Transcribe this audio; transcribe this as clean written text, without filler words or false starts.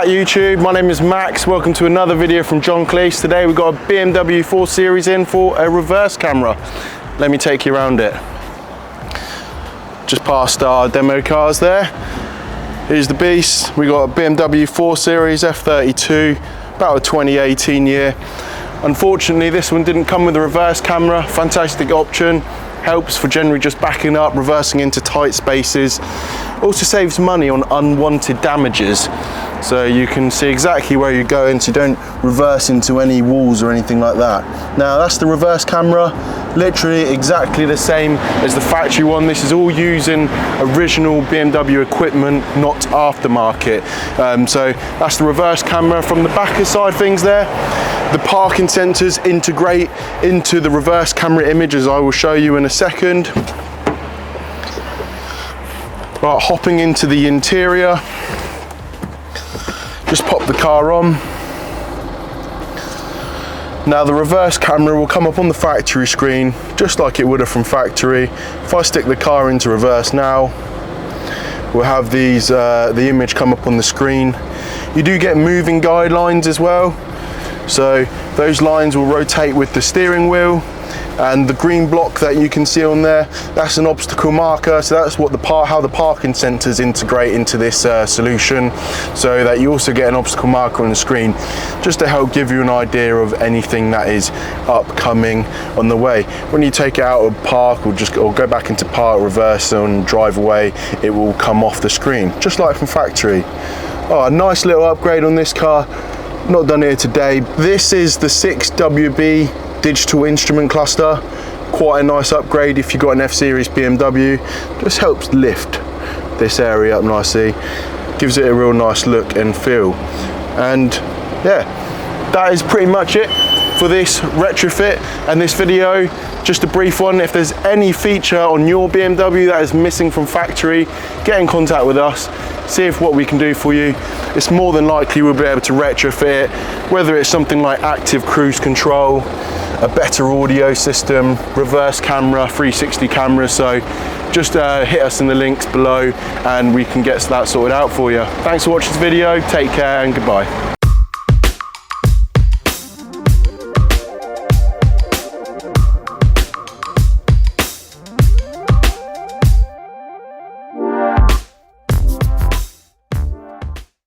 back, YouTube. My name is Max. Welcome to another video from John Cleese. Today we've got a BMW 4 Series in for a reverse camera. Let me take you around it. Just past our demo cars there. Here's the beast. We got a BMW 4 Series F32, about a 2018 year. Unfortunately, this one didn't come with a reverse camera. Fantastic option. Helps for generally just backing up, reversing into tight spaces. Also saves money on unwanted damages. So you can see exactly where you're going, so you don't reverse into any walls or anything like that. Now that's the reverse camera, literally exactly the same as the factory one. This is all using original BMW equipment, not aftermarket. So that's the reverse camera. From the back side things there, the parking sensors integrate into the reverse camera image, as I will show you in a second. Right, hopping into the interior, just pop the car on. Now the reverse camera will come up on the factory screen, just like it would have from factory. If I stick the car into reverse now, we'll have these, the image come up on the screen. You do get moving guidelines as well. So those lines will rotate with the steering wheel, and the green block that you can see on there, that's an obstacle marker. So that's what how the parking sensors integrate into this solution, so that you also get an obstacle marker on the screen, just to help give you an idea of anything that is upcoming on the way. When you take it out of park or go back into park, reverse and drive away, it will come off the screen, just like from factory. Oh, a nice little upgrade on this car. Not done here today. This is the 6WB digital instrument cluster. Quite a nice upgrade if you've got an F-Series BMW. Just helps lift this area up nicely. Gives it a real nice look and feel. And yeah, that is pretty much it for this retrofit and this video. Just a brief one. If there's any feature on your BMW that is missing from factory, get in contact with us. See if what we can do for you. It's more than likely we'll be able to retrofit it, whether it's something like active cruise control, a better audio system, reverse camera, 360 camera. So just hit us in the links below and we can get that sorted out for you. Thanks for watching this video. Take care and goodbye.